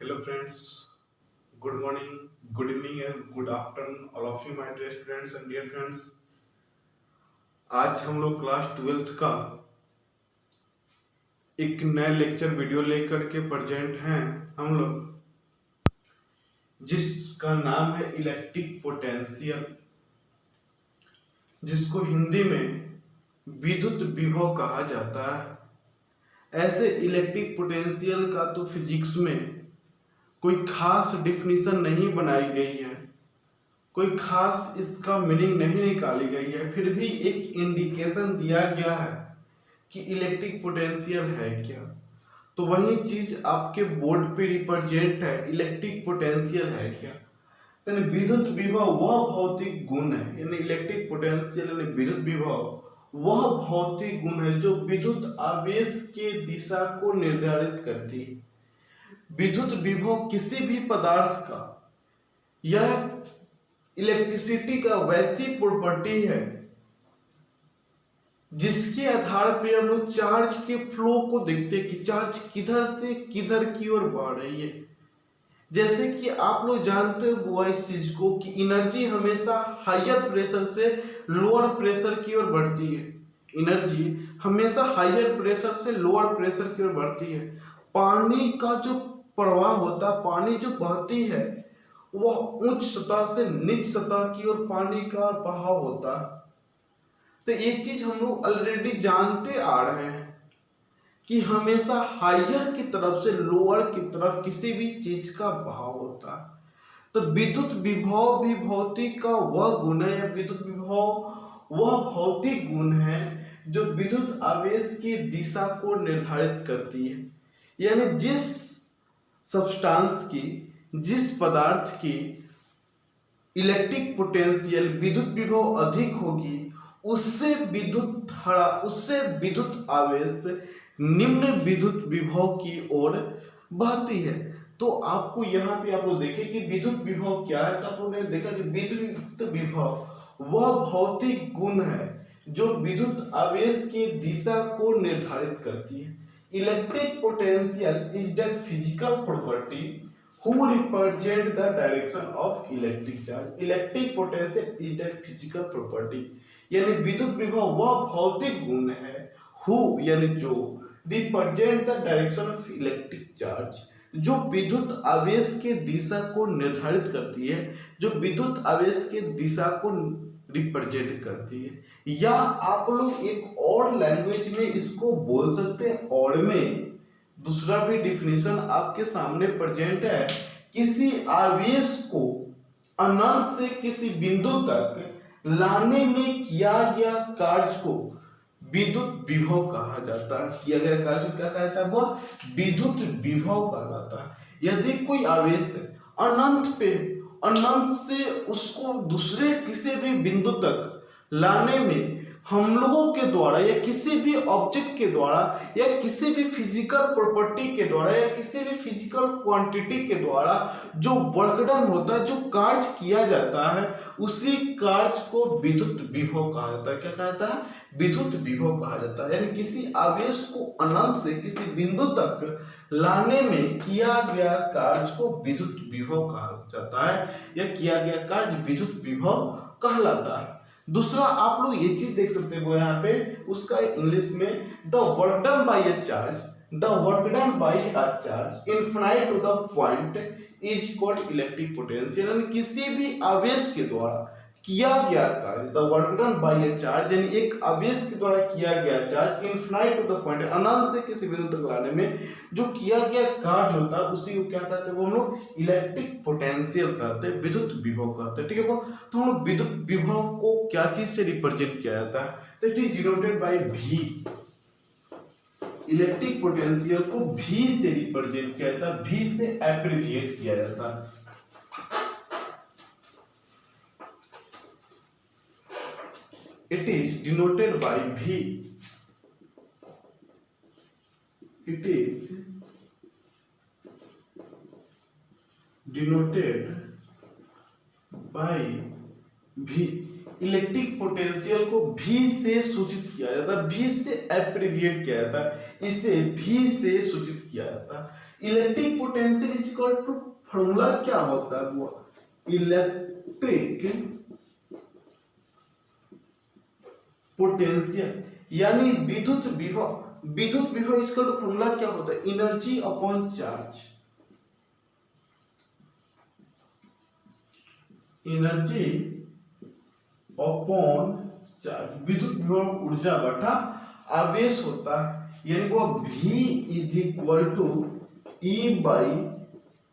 Hello friends, good morning, good evening and good afternoon all of you my dear students and dear friends। आज हम लोग class 12th का एक नया lecture video लेकर के प्रेजेंट हैं हम लोग, जिसका नाम है इलेक्ट्रिक पोटेंशियल, जिसको हिंदी में विद्युत विभव कहा जाता है। ऐसे इलेक्ट्रिक पोटेंशियल का तो फिजिक्स में कोई खास डिफिनीशन नहीं बनाई गई है, कोई खास इसका मीनिंग नहीं निकाली गई है, फिर भी एक इंडिकेशन दिया गया है कि इलेक्ट्रिक पोटेंशियल है क्या। तो वही चीज आपके बोर्ड पे रिप्रेजेंट है, इलेक्ट्रिक पोटेंशियल है क्या। यानी विद्युत विभव वह भौतिक गुण है, यानी इलेक्ट्रिक पोटेंशियल यानी विद्युत विभव वह भौतिक गुण है जो विद्युत आवेश के दिशा को निर्धारित करती है। विद्युत विभव किसी भी पदार्थ का, यह इलेक्ट्रिसिटी का वैसी प्रॉपर्टी है जिसके आधार पे हम लोग चार्ज के फ्लो को देखते हैं कि चार्ज किधर से किधर की ओर बढ़ रही है। जैसे कि आप लोग जानते हो इस चीज को कि एनर्जी हमेशा हायर प्रेशर से लोअर प्रेशर की ओर बढ़ती है। एनर्जी हमेशा हायर प्रेशर से लोअर प्रेशर की ओर बढ़ती है। पानी का जो प्रवाह होता है, पानी जो बहती है, वह उच्च सतह से नीच सतह की ओर पानी का बहाव होता है। तो एक चीज हम लोग ऑलरेडी जानते आ रहे हैं कि हमेशा हायर की तरफ से लोअर की तरफ किसी भी चीज का बहाव होता है। तो विद्युत विभव भी भौतिक का वह गुण है, या विद्युत विभव वह भौतिक गुण है जो विद्युत आवेश की दिशा को निर्धारित करती है। यानी जिस सब्सटेंस की, जिस पदार्थ की इलेक्ट्रिक पोटेंशियल विद्युत विभव अधिक होगी, उससे विद्युत धारा, उससे विद्युत आवेश निम्न विद्युत विभव की ओर बहती है। तो आपको यहाँ पे आप लोग देखें कि विद्युत विभव क्या है। तो आप लोगों ने देखा कि विद्युत विभव वह भौतिक गुण है जो विद्युत आवेश की दिशा को निर्धारित करती है। Electric potential is that physical property who represent the direction of electric charge। Electric potential is that physical property, यानी विद्युत विभव वह भौतिक गुण है who यानी जो represent the direction of electric charge, जो विद्युत आवेश के दिशा को निर्धारित करती है, जो विद्युत आवेश के दिशा को रिप्रेजेंट करती है। या आप लोग एक और लैंग्वेज में इसको बोल सकते हैं, और में दूसरा भी डिफिनीशन आपके सामने प्रेजेंट है। किसी आवेश को अनंत से किसी बिंदु तक लाने में किया गया कार्य को विद्युत विभव कहा जाता है। किया गया कार्य क्या कहता है, वो विद्युत विभव कहलाता है। यदि कोई आवेश अनंत पे, अनंत से उसको दूसरे किसी भी बिंदु तक लाने में हम लोगों के द्वारा या किसी भी ऑब्जेक्ट के द्वारा या किसी भी फिजिकल प्रॉपर्टी के द्वारा या किसी भी फिजिकल क्वांटिटी के द्वारा जो वर्क डन होता है, जो कार्य किया जाता है, उसी कार्य को विद्युत विभव कहा जाता है। क्या कहता है, विद्युत विभव कहा जाता है। यानी किसी आवेश को अनंत से किसी बिंदु तक लाने में किया गया कार्य को विद्युत विभव कहा जाता है, या किया गया कार्य विद्युत विभव कहलाता है। दूसरा आप लोग ये चीज देख सकते हो यहाँ पे, उसका इंग्लिश में the work done by a charge, the work done by a charge infinite to the point is called electric potential. यानी किसी भी आवेश के द्वारा किया गया कार्य, the work done by a charge, यानी एक आवेश के द्वारा किया गया charge infinite to the point, अनंत से किसी बिंदु तक लाने में जो किया गया कार्य होता है, उसी को क्या कहते हैं, वो हम लोग इलेक्ट्रिक पोटेंशियल कहते हैं, विद्युत विभव कहते हैं। ठीक है वो, तो हम लोग विद्युत विभव को क्या चीज से रिप्रेजेंट किया जाता है, तो it is denoted by V। Electric potential को V से रिप्रेजेंट किया जाता है, V से एब्रिविएट किया जाता है। It is denoted by V. It is denoted by V। Electric potential को V से सूचित किया जाता है, V से एब्रिविएट किया जाता है, इसे V से सूचित किया जाता है। Electric potential is equal to, formula क्या होता है वो, इलेक्ट्रिक पोटेंशियल यानी विद्युत विभव। विद्युत विभव इज इक्वल टू, फॉर्मूला क्या होता है, energy upon charge. Energy upon charge, विद्युत विभव ऊर्जा बटा आवेश होता है, यानी वो V is equal to E by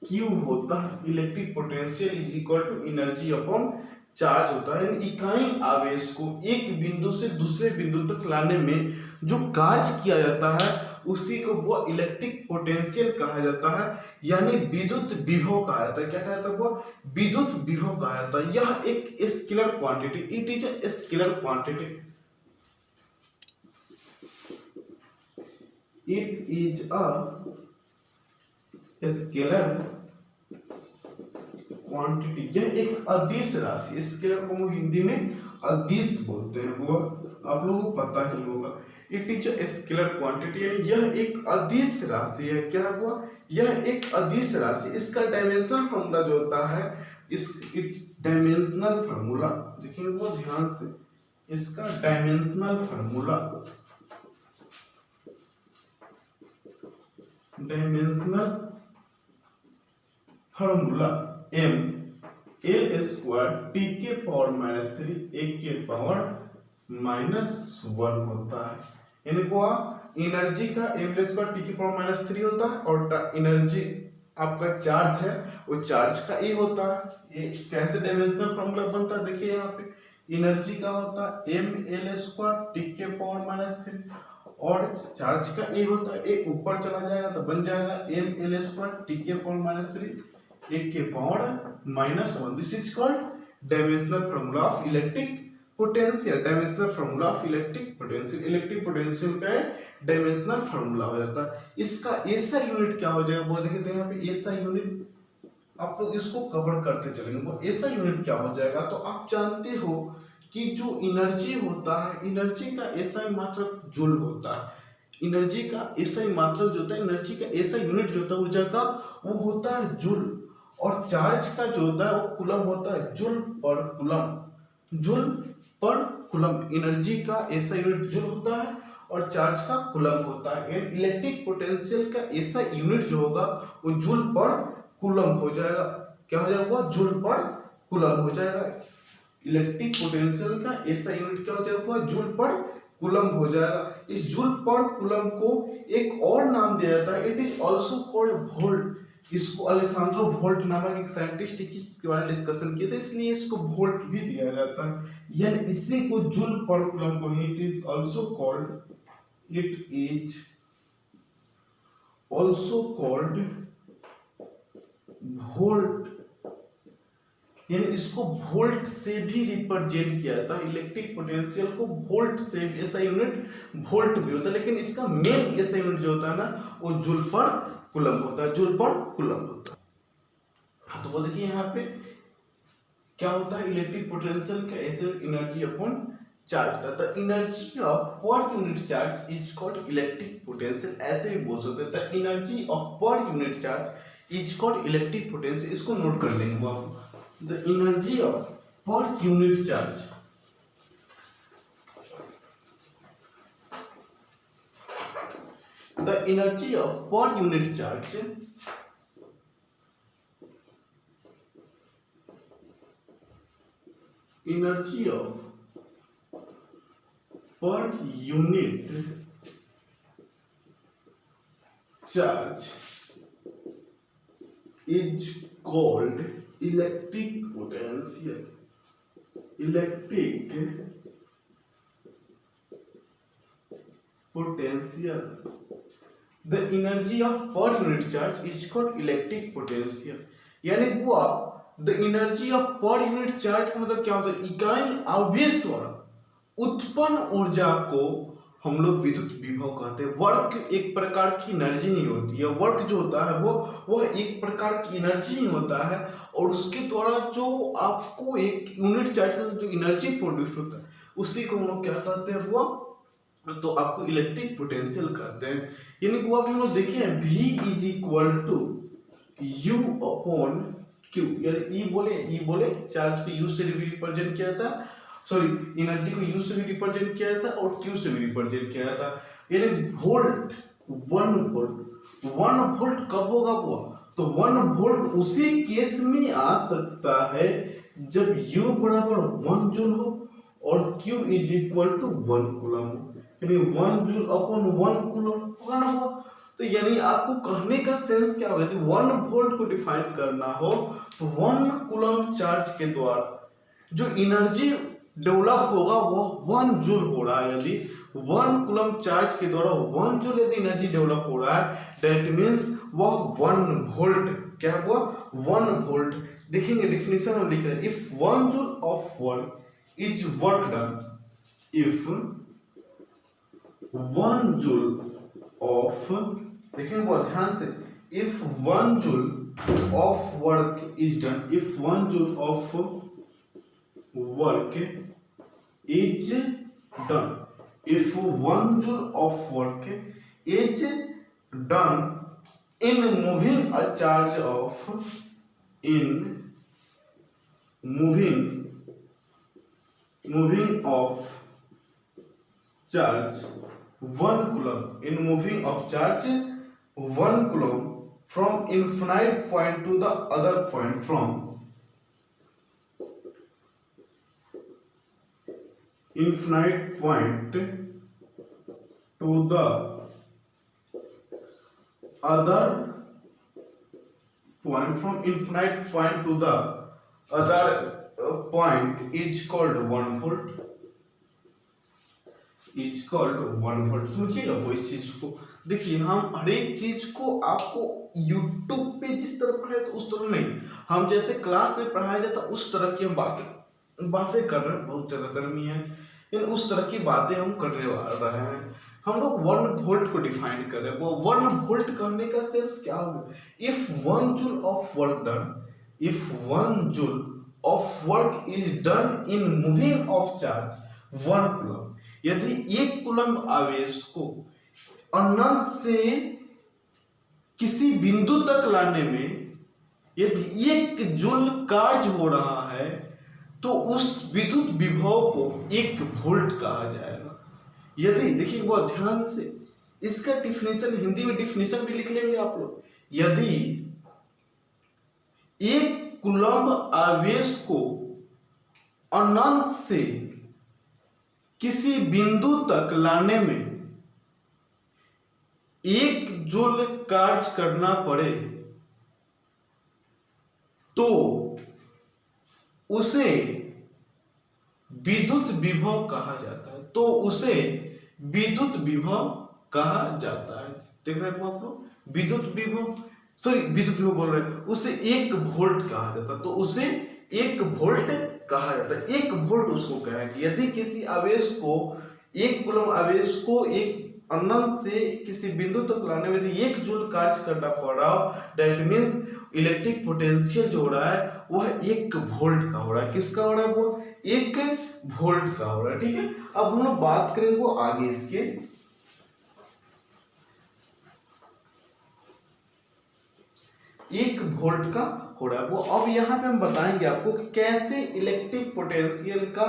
Q होता है। Electric potential is equal to energy upon charge होता है, यानी इकाई आवेश को एक बिंदु से दूसरे बिंदु तक लाने में जो कार्य किया जाता है उसी को वो इलेक्ट्रिक पोटेंशियल कहा जाता है, यानी विद्युत विभव कहा जाता है। क्या कहा जाता है वो, विद्युत विभव कहा जाता है। यह एक scalar quantity, it is a scalar quantity, it is a scalar quantity. यह एक अदिश राशि, स्केलर को हिंदी में अदिश बोलते हैं, वो आप लोगों को पता ही होगा। It is a scalar quantity, यानी यह एक अदिश राशि है। क्या हुआ, यह एक अदिश राशि। इसका डायमेंशनल फॉर्मूला जो होता है, इस डायमेंशनल फॉर्मूला देखिए वो ध्यान से, इसका dimensional formula, dimensional formula m l square t के पावर -3 1 के पावर -1 होता है। यानी वो एनर्जी का m स्क्वायर t के पावर -3 होता है, और एनर्जी आपका चार्ज है वो चार्ज का e होता है। ये कैसे डायमेंशनल फॉर्मूला बनता है, देखिए यहाँ पे एनर्जी का होता है m l स्क्वायर t के पावर -3 और चार्ज का ए होता है, ए ऊपर चला जाएगा तो बन जाएगा m l स्क्वायर t के पावर -3 1 के power -1। This is called dimensional formula of electric potential. Dimensional formula of electric potential, electric potential का डायमेंशनल फॉर्मूला हो जाता है। इसका एसआई यूनिट क्या हो जाएगा वो देखिए, यहाँ पे एसआई यूनिट आप लोग इसको कवर करते चलेंगे। वो एसआई यूनिट क्या हो जाएगा, तो आप जानते हो कि जो एनर्जी होता है, एनर्जी का एसआई मात्रक जूल होता है। एनर्जी का एसआई मात्रक जो होता है, एनर्जी का एसआई यूनिट जो होता है ऊर्जा का, वो होता है जूल। और चार्ज का जो होता है वो कूलम होता है, जूल पर कूलम, जूल पर कूलम। एनर्जी का एसआई यूनिट जूल होता है और चार्ज का कूलम होता है। इलेक्ट्रिक पोटेंशियल का एसआई यूनिट जो होगा वो जूल पर कूलम हो जाएगा। क्या हो जाएगा, जूल पर कूलम हो जाएगा। इलेक्ट्रिक पोटेंशियल का एसआई यूनिट क्या हो जाएगा, जूल पर कूलम हो जाएगा। इस जूल पर कूलम को एक और नाम दिया जाता है, it is also called volt. इसको अलेसांद्रो वोल्ट नामक एक साइंटिस्ट के बारे में डिस्कशन किया था, इसलिए इसको वोल्ट भी दिया जाता है। यानी इसी को जूल पर कूलम को it is also called, it is also called volt. यानी इसको वोल्ट से भी रिप्रेजेंट किया जाता है। इलेक्ट्रिक पोटेंशियल को वोल्ट से, ऐसा यूनिट वोल्ट भी होता है, लेकिन इसका मेन ऐसा यूनिट जो होता है ना वो जूल पर कूलम होता है, जूल पर कूलम होता है। तो वो देखिए यहाँ पे क्या होता है, इलेक्ट्रिक पोटेंशियल का ऐसे एनर्जी अपॉन चार्ज होता है। तो energy of per unit charge is called electric potential, ऐसे भी बोल सकते हैं। Energy of per unit charge is called electric potential. इसको नोट कर लेंगे वो आप, the energy of per unit charge, the energy of per unit charge energy of per unit charge is called electric potential, electric potential। The energy of per unit charge is called electric potential। यानी वो the energy of per unit charge का मतलब क्या होता है, इकाई आवेश द्वारा उत्पन्न ऊर्जा को हम लोग विद्युत विभव कहते हैं। वर्क एक प्रकार की एनर्जी नहीं होती है, वर्क जो होता है वो एक प्रकार की एनर्जी ही होता है, और उसके द्वारा जो आपको एक यूनिट चार्ज में जो एनर्जी प्रोड्यूस होता है उसी को हम लोग क्या कहते हैं, वो तो आपको इलेक्ट्रिक पोटेंशियल कहते हैं। यानी वो आप हम लोग देखे हैं V is equal to U upon Q। यानी ई बोले चार्ज को U से रिप्रेजेंट किया था, सॉरी एनर्जी को U से भी रिप्रेजेंट किया था और Q से भी रिप्रेजेंट किया था। यानी वोल्ट 1 वोल्ट कब होगा वो, तो 1 वोल्ट उसी केस में आ सकता है जब U बराबर 1 जूल हो और Q is equal to 1 coulomb हो। यानी 1 जूल अपॉन 1 कूलम होगा ना वो। तो यानी आपको कहने का सेंस क्या होगा, यदि 1 वोल्ट को डिफाइन करना हो तो 1 कूलम चार्ज के द्वारा जो एनर्जी डेवलप होगा वो 1 जूल हो रहा है। यदि 1 कूलम चार्ज के द्वारा 1 जूल यदि एनर्जी डेवलप हो रहा है, दैट मींस वह 1 वोल्ट क्या हुआ, 1 वोल्ट। देखेंगे डेफिनेशन हम लिख रहे हैं, if 1 joule of work is work done, if 1 joule of, देखेंगे बहुत ध्यान से, if 1 joule of work is done, if 1 joule of work is done, if 1 joule of work is done in moving a charge of, in moving of charge 1 coulomb, in moving of charge 1 coulomb from infinite point to the other point, from infinite point to the other point, from infinite point to the other point is called 1 volt, is called 1 volt। समझिएगा वो इस चीज को। देखिए हम हर एक चीज को आपको YouTube पे जिस तरह पढ़ाए तो उस तरह नहीं, हम जैसे क्लास में पढ़ाया जाता उस तरह की हम बातें कर रहे हैं, बहुत ज्यादा गर्मी है, इन उस तरह की बातें हम करने रहे हैं। हम लोग 1 वोल्ट को डिफाइन कर रहे हैं। वो 1 वोल्ट करने का सेंस क्या होगा, if 1 joule of work done, if 1 joule of work is done in moving of charge 1 coulomb, यदि 1 कूलम आवेश को अनंत से किसी बिंदु तक लाने में यदि 1 जूल कार्य हो रहा है तो उस विद्युत विभव को 1 वोल्ट कहा जाएगा। यदि देखिए बहुत ध्यान से, इसका डिफिनेशन हिंदी में डिफिनेशन भी लिख लेंगे आप लोग। यदि 1 कूलम आवेश को अनंत से किसी बिंदु तक लाने में 1 जूल कार्य करना पड़े तो उसे विद्युत विभव कहा जाता है, तो उसे विद्युत विभव कहा जाता है। देख रहे हैं आप लोग, विद्युत विभव, सॉरी विद्युत विभव बोल रहे हैं, उसे 1 वोल्ट कहा जाता है, तो उसे 1 वोल्ट कहा जाता है। 1 वोल्ट उसको कहेंगे यदि किसी आवेश को 1 कूलम आवेश को एक अनंत से किसी बिंदु तक लाने में 1 जूल कार्य करना पड़ रहा हो, दैट मींस इलेक्ट्रिक पोटेंशियल जो हो रहा है वह 1 वोल्ट का हो रहा है। किसका हो रहा है, वो 1 वोल्ट का हो रहा है। ठीक है, अब हम लोग बात करेंगे वो आगे इसके, 1 वोल्ट का हो रहा है वो। अब यहाँ पे हम बताएंगे आपको कि कैसे इलेक्ट्रिक पोटेंशियल का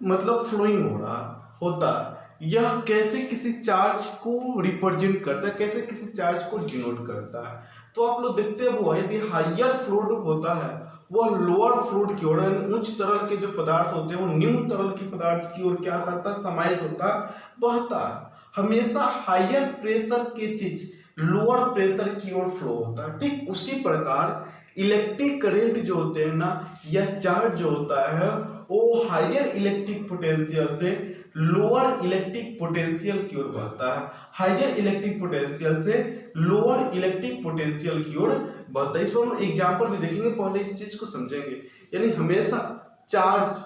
मतलब फ्लोइंग हो रहा होता है, यह कैसे किसी चार्ज को रिप्रेजेंट करता है, कैसे किसी चार्ज को डिनोट करता है। तो आप लोग देखते हैं वो यदि हायर फ्लूइड होता है वह लोअर फ्लूइड की ओर, उच्च तरल के जो पदार्थ होते हैं वो निम्न तरल के पदार्थ की ओर क्या करता है, समाहित होता बहता है। हमेशा हायर प्रेशर की चीज लोअर प्रेशर की ओर फ्लो होता है। ठीक उसी प्रकार इलेक्ट्रिक करंट जो होते हैं ना, यह चार्ज जो होता है वो हायर इलेक्ट्रिक पोटेंशियल से लोअर इलेक्ट्रिक पोटेंशियल की ओर बढ़ता है, हायर इलेक्ट्रिक पोटेंशियल से लोअर इलेक्ट्रिक पोटेंशियल की ओर बढ़ता है। इस पर हम एग्जांपल भी देखेंगे, पहले इस चीज को समझेंगे। यानी हमेशा चार्ज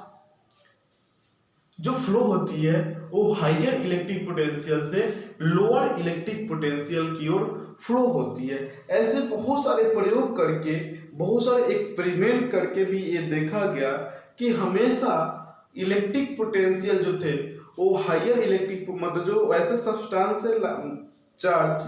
जो फ्लो होती है वो हायर इलेक्ट्रिक पोटेंशियल से लोअर इलेक्ट्रिक पोटेंशियल की ओर फ्लो होती है। ऐसे बहुत सारे प्रयोग करके, बहुत सारे एक्सपेरिमेंट करके भी ये देखा गया कि हमेशा इलेक्ट्रिक पोटेंशियल जो थे वो हायर इलेक्ट्रिक मतलब जो ऐसे सब्सटेंस से चार्ज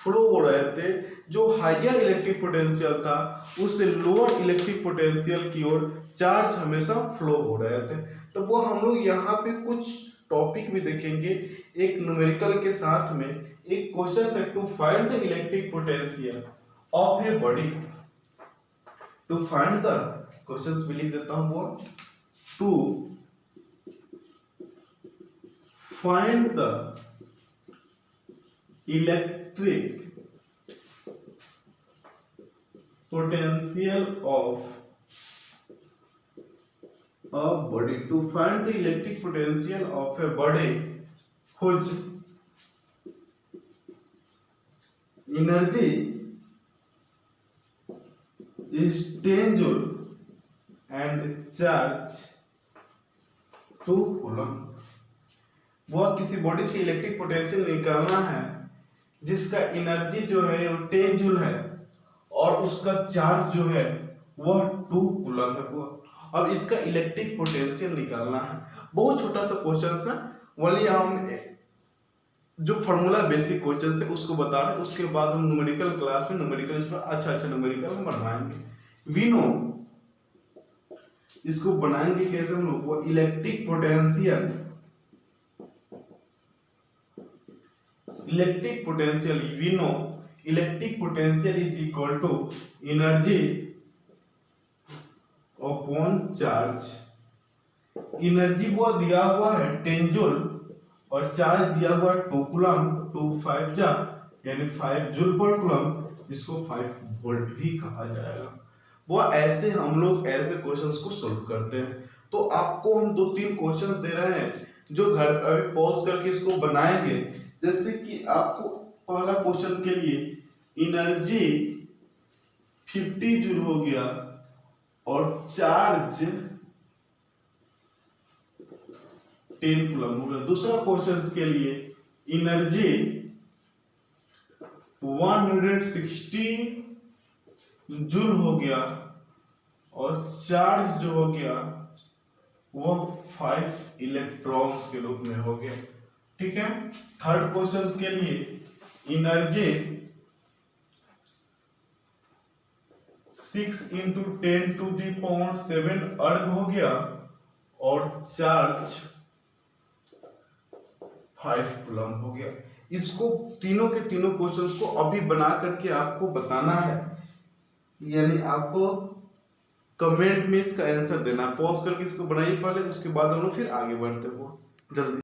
फ्लो हो रहे थे जो हायर इलेक्ट्रिक पोटेंशियल था उससे लोअर इलेक्ट्रिक पोटेंशियल की ओर चार्ज हमेशा फ्लो हो रहे थे। तो वो हम लोग यहाँ पे कुछ टॉपिक भी देखेंगे एक न्यूमेरिकल के साथ में। एक क्वेश्चन है to find the electric potential of a body. To find the questions भी लिख देता हूं वो to find the electric potential of a body. To find the electric potential of a body whose energy is 10 joule and charge 2 coulomb। वह किसी body की electric potential निकालना है जिसका एनर्जी जो है वो 10 जूल है और उसका चार्ज जो है वह 2 कूलम है। वो अब इसका इलेक्ट्रिक पोटेंशियल निकालना है। बहुत छोटा सा क्वेश्चन है, वही हम जो फॉर्मूला बेसिक क्वेश्चन है उसको बता रहे हैं। उसके बाद हम न्यूमेरिकल क्लास में न्यूमेरिकल इस पर अच्छा न्यूमेरिकल हम बनवाएंगे। वी नो इसको बनाएंगे कैसे हम लोग, वो electric potential we know electric potential is equal to energy upon charge. Energy वो दिया हुआ है 10 जूल और चार्ज दिया हुआ है 2 कूलम। 2 5 जा यानी 5 जूल पर कूलम, इसको 5 वोल्ट भी कहा जाएगा। वो ऐसे हम लोग ऐसे क्वेश्चंस को सॉल्व करते हैं। तो आपको हम 2-3 क्वेश्चंस दे रहे हैं जो घर अभी पॉज करके इसको बनाएंगे। जैसे कि आपको पहला क्वेश्चन के लिए एनर्जी 50 जूल हो गया और चार्ज 10 कूलम हो गया। दूसरा क्वेश्चन के लिए एनर्जी 160 जूल हो गया और चार्ज जो हो गया वो 5 इलेक्ट्रॉन्स के रूप में हो गया। ठीक है। थर्ड क्वेश्चन के लिए एनर्जी 6 × 10⁷ अर्ग हो गया और चार्ज 5 कूलम हो गया। इसको तीनों के तीनों क्वेश्चंस को अभी बना करके आपको बताना है, यानी आपको कमेंट में इसका आंसर देना। पॉज करके इसको बनाइए पहले, उसके बाद हम लोग फिर आगे बढ़ते हो जल्दी।